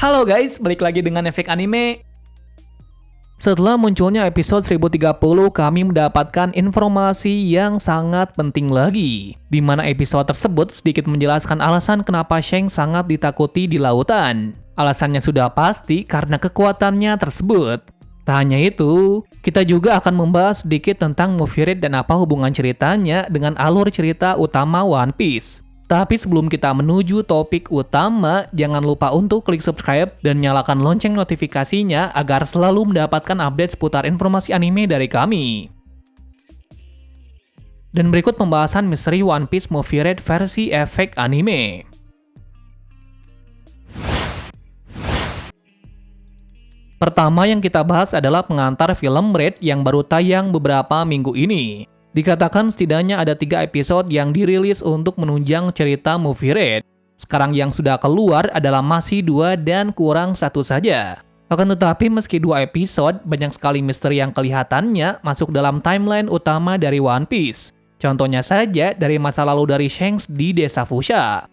Halo guys, balik lagi dengan Efek Anime. Setelah munculnya episode 1030, kami mendapatkan informasi yang sangat penting lagi. Di mana episode tersebut sedikit menjelaskan alasan kenapa Shanks sangat ditakuti di lautan. Alasannya sudah pasti karena kekuatannya tersebut. Tak hanya itu, kita juga akan membahas sedikit tentang movie rate dan apa hubungan ceritanya dengan alur cerita utama One Piece. Tapi sebelum kita menuju topik utama, jangan lupa untuk klik subscribe dan nyalakan lonceng notifikasinya agar selalu mendapatkan update seputar informasi anime dari kami. Dan berikut pembahasan misteri One Piece Movie Rate versi efek anime. Pertama yang kita bahas adalah pengantar film Raid yang baru tayang beberapa minggu ini. Dikatakan setidaknya ada 3 episode yang dirilis untuk menunjang cerita movie Raid. Sekarang yang sudah keluar adalah masih 2 dan kurang 1 saja. Akan tetapi meski 2 episode, banyak sekali misteri yang kelihatannya masuk dalam timeline utama dari One Piece. Contohnya saja dari masa lalu dari Shanks di desa Fuchsia.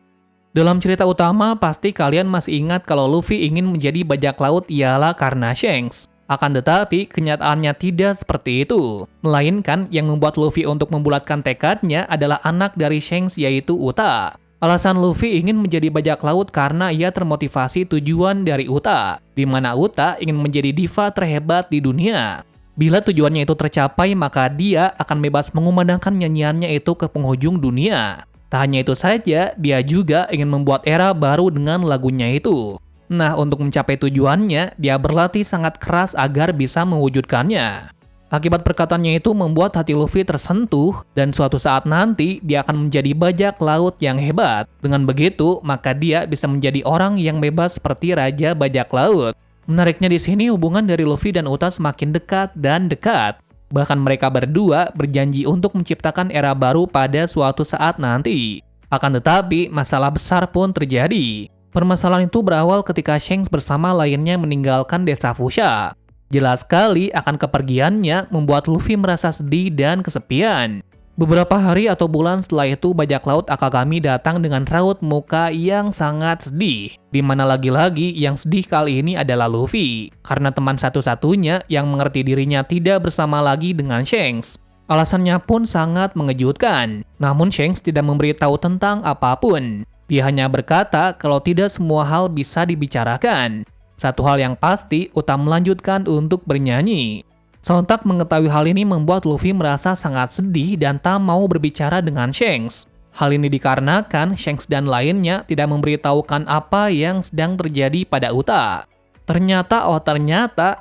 Dalam cerita utama, pasti kalian masih ingat kalau Luffy ingin menjadi bajak laut ialah karena Shanks. Akan tetapi, kenyataannya tidak seperti itu. Melainkan, yang membuat Luffy untuk membulatkan tekadnya adalah anak dari Shanks yaitu Uta. Alasan Luffy ingin menjadi bajak laut karena ia termotivasi tujuan dari Uta, di mana Uta ingin menjadi diva terhebat di dunia. Bila tujuannya itu tercapai, maka dia akan bebas mengumandangkan nyanyiannya itu ke penghujung dunia. Tak hanya itu saja, dia juga ingin membuat era baru dengan lagunya itu. Nah, untuk mencapai tujuannya, dia berlatih sangat keras agar bisa mewujudkannya. Akibat perkataannya itu membuat hati Luffy tersentuh, dan suatu saat nanti dia akan menjadi bajak laut yang hebat. Dengan begitu, maka dia bisa menjadi orang yang bebas seperti Raja Bajak Laut. Menariknya di sini hubungan dari Luffy dan Uta semakin dekat dan dekat. Bahkan mereka berdua berjanji untuk menciptakan era baru pada suatu saat nanti. Akan tetapi, masalah besar pun terjadi. Permasalahan itu berawal ketika Shanks bersama lainnya meninggalkan desa Fuchsia. Jelas sekali akan kepergiannya membuat Luffy merasa sedih dan kesepian. Beberapa hari atau bulan setelah itu, bajak laut Akagami datang dengan raut muka yang sangat sedih. Di mana lagi-lagi yang sedih kali ini adalah Luffy, karena teman satu-satunya yang mengerti dirinya tidak bersama lagi dengan Shanks. Alasannya pun sangat mengejutkan. Namun Shanks tidak memberitahu tentang apapun. Dia hanya berkata kalau tidak semua hal bisa dibicarakan. Satu hal yang pasti, Uta melanjutkan untuk bernyanyi. Sontak mengetahui hal ini membuat Luffy merasa sangat sedih dan tak mau berbicara dengan Shanks. Hal ini dikarenakan Shanks dan lainnya tidak memberitahukan apa yang sedang terjadi pada Uta. Ternyata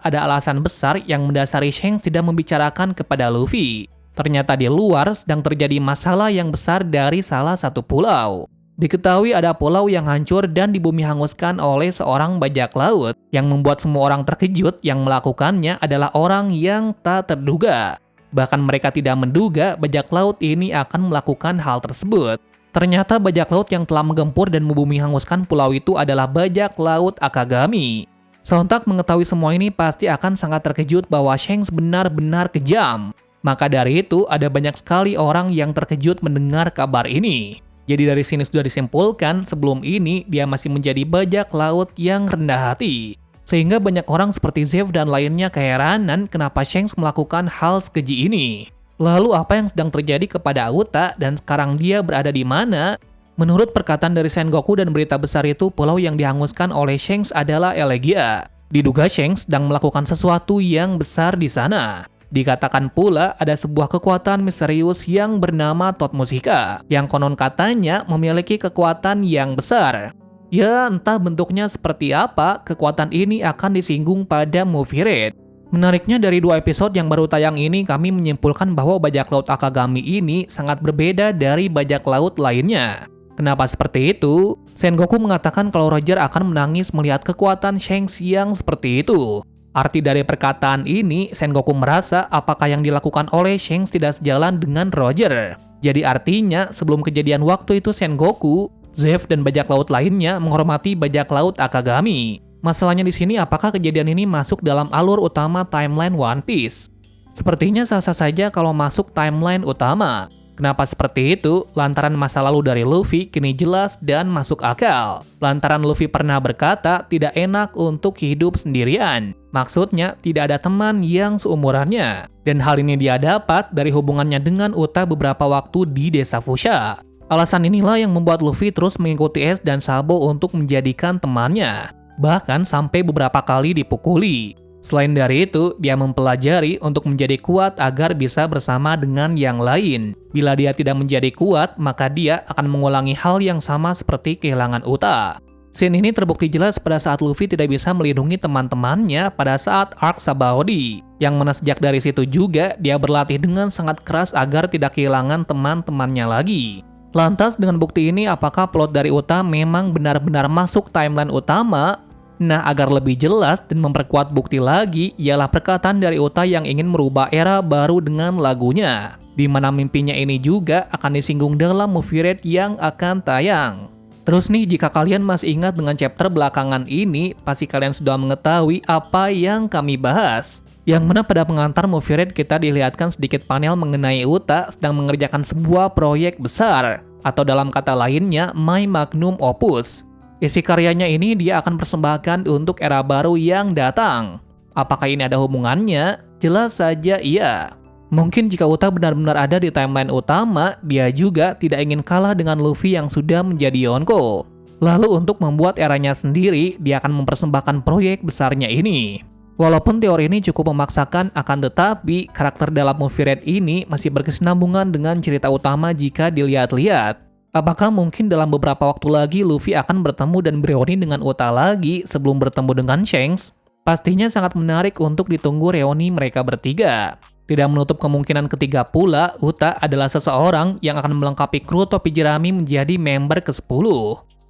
ada alasan besar yang mendasari Shanks tidak membicarakan kepada Luffy. Ternyata di luar sedang terjadi masalah yang besar dari salah satu pulau. Diketahui ada pulau yang hancur dan di bumi hanguskan oleh seorang bajak laut, yang membuat semua orang terkejut yang melakukannya adalah orang yang tak terduga. Bahkan mereka tidak menduga bajak laut ini akan melakukan hal tersebut. Ternyata bajak laut yang telah menggempur dan membumi hanguskan pulau itu adalah bajak laut Akagami. Sontak mengetahui semua ini pasti akan sangat terkejut bahwa Shanks benar-benar kejam. Maka dari itu ada banyak sekali orang yang terkejut mendengar kabar ini. Jadi dari sini sudah disimpulkan sebelum ini dia masih menjadi bajak laut yang rendah hati. Sehingga banyak orang seperti Zeff dan lainnya keheranan kenapa Shanks melakukan hal sekeji ini. Lalu apa yang sedang terjadi kepada Uta dan sekarang dia berada di mana? Menurut perkataan dari Sengoku dan berita besar itu, pulau yang dihanguskan oleh Shanks adalah Elegia. Diduga Shanks sedang melakukan sesuatu yang besar di sana. Dikatakan pula ada sebuah kekuatan misterius yang bernama Tot Musica, yang konon katanya memiliki kekuatan yang besar. Ya, entah bentuknya seperti apa, kekuatan ini akan disinggung pada movie Raid. Menariknya dari 2 episode yang baru tayang ini, kami menyimpulkan bahwa bajak laut Akagami ini sangat berbeda dari bajak laut lainnya. Kenapa seperti itu? Sengoku mengatakan kalau Roger akan menangis melihat kekuatan Shanks yang seperti itu. Arti dari perkataan ini, Sengoku merasa apakah yang dilakukan oleh Shanks tidak sejalan dengan Roger. Jadi artinya, sebelum kejadian waktu itu Sengoku, Zeff dan bajak laut lainnya menghormati bajak laut Akagami. Masalahnya di sini apakah kejadian ini masuk dalam alur utama timeline One Piece? Sepertinya sah-sah saja kalau masuk timeline utama. Kenapa seperti itu? Lantaran masa lalu dari Luffy kini jelas dan masuk akal. Lantaran Luffy pernah berkata tidak enak untuk hidup sendirian. Maksudnya tidak ada teman yang seumurannya. Dan hal ini dia dapat dari hubungannya dengan Uta beberapa waktu di desa Fushia. Alasan inilah yang membuat Luffy terus mengikuti Ace dan Sabo untuk menjadikan temannya. Bahkan sampai beberapa kali dipukuli. Selain dari itu, dia mempelajari untuk menjadi kuat agar bisa bersama dengan yang lain. Bila dia tidak menjadi kuat, maka dia akan mengulangi hal yang sama seperti kehilangan Uta. Scene ini terbukti jelas pada saat Luffy tidak bisa melindungi teman-temannya pada saat arc Sabaody. Yang mana sejak dari situ juga, dia berlatih dengan sangat keras agar tidak kehilangan teman-temannya lagi. Lantas dengan bukti ini, apakah plot dari Uta memang benar-benar masuk timeline utama? Nah, agar lebih jelas dan memperkuat bukti lagi, ialah perkataan dari Uta yang ingin merubah era baru dengan lagunya. Di mana mimpinya ini juga akan disinggung dalam movie Red yang akan tayang. Terus nih, jika kalian masih ingat dengan chapter belakangan ini, pasti kalian sudah mengetahui apa yang kami bahas. Yang mana pada pengantar movie Red kita dilihatkan sedikit panel mengenai Uta sedang mengerjakan sebuah proyek besar. Atau dalam kata lainnya, My Magnum Opus. Isi karyanya ini dia akan persembahkan untuk era baru yang datang. Apakah ini ada hubungannya? Jelas saja iya. Mungkin jika Uta benar-benar ada di timeline utama, dia juga tidak ingin kalah dengan Luffy yang sudah menjadi Yonko. Lalu untuk membuat eranya sendiri, dia akan mempersembahkan proyek besarnya ini. Walaupun teori ini cukup memaksakan, akan tetapi karakter dalam movie Red ini masih berkesinambungan dengan cerita utama jika dilihat-lihat. Apakah mungkin dalam beberapa waktu lagi Luffy akan bertemu dan bereuni dengan Uta lagi sebelum bertemu dengan Shanks? Pastinya sangat menarik untuk ditunggu reuni mereka bertiga. Tidak menutup kemungkinan ketiga pula, Uta adalah seseorang yang akan melengkapi kru topi jerami menjadi member ke-10.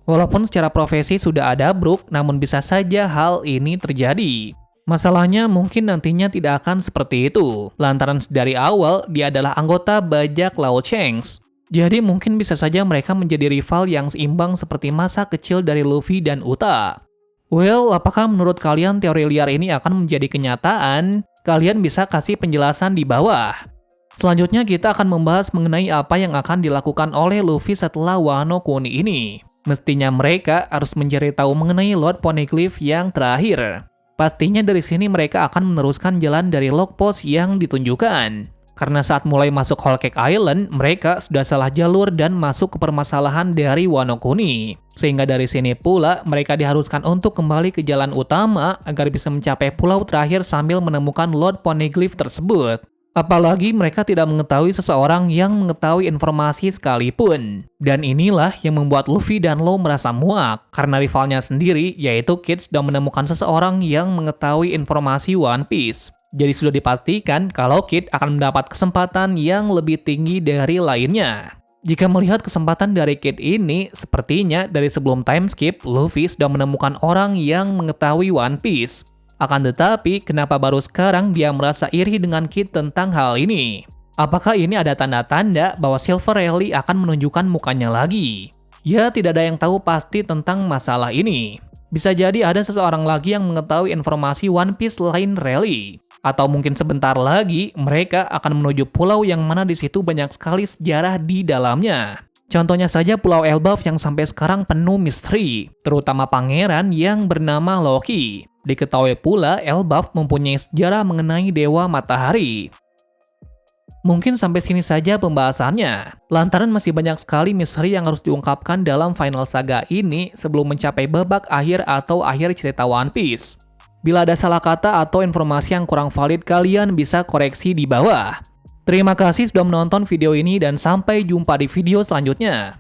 Walaupun secara profesi sudah ada Brook, namun bisa saja hal ini terjadi. Masalahnya mungkin nantinya tidak akan seperti itu, lantaran dari awal dia adalah anggota bajak laut Shanks. Jadi mungkin bisa saja mereka menjadi rival yang seimbang seperti masa kecil dari Luffy dan Uta. Well, apakah menurut kalian teori liar ini akan menjadi kenyataan? Kalian bisa kasih penjelasan di bawah. Selanjutnya kita akan membahas mengenai apa yang akan dilakukan oleh Luffy setelah Wano Kuni ini. Mestinya mereka harus mencari tahu mengenai Lord Poneglyph yang terakhir. Pastinya dari sini mereka akan meneruskan jalan dari log post yang ditunjukkan. Karena saat mulai masuk Whole Cake Island, mereka sudah salah jalur dan masuk ke permasalahan dari Wano Kuni. Sehingga dari sini pula, mereka diharuskan untuk kembali ke jalan utama agar bisa mencapai pulau terakhir sambil menemukan Lord Poneglyph tersebut. Apalagi mereka tidak mengetahui seseorang yang mengetahui informasi sekalipun. Dan inilah yang membuat Luffy dan Law merasa muak, karena rivalnya sendiri, yaitu Kid, sudah menemukan seseorang yang mengetahui informasi One Piece. Jadi sudah dipastikan kalau Kid akan mendapat kesempatan yang lebih tinggi dari lainnya. Jika melihat kesempatan dari Kid ini, sepertinya dari sebelum time skip, Luffy sudah menemukan orang yang mengetahui One Piece. Akan tetapi, kenapa baru sekarang dia merasa iri dengan Kid tentang hal ini? Apakah ini ada tanda-tanda bahwa Silver Rayleigh akan menunjukkan mukanya lagi? Ya, tidak ada yang tahu pasti tentang masalah ini. Bisa jadi ada seseorang lagi yang mengetahui informasi One Piece selain Rayleigh. Atau mungkin sebentar lagi mereka akan menuju pulau yang mana di situ banyak sekali sejarah di dalamnya. Contohnya saja Pulau Elbaf yang sampai sekarang penuh misteri, terutama pangeran yang bernama Loki. Diketahui pula Elbaf mempunyai sejarah mengenai Dewa Matahari. Mungkin sampai sini saja pembahasannya, lantaran masih banyak sekali misteri yang harus diungkapkan dalam final saga ini sebelum mencapai babak akhir atau akhir cerita One Piece. Bila ada salah kata atau informasi yang kurang valid, kalian bisa koreksi di bawah. Terima kasih sudah menonton video ini dan sampai jumpa di video selanjutnya.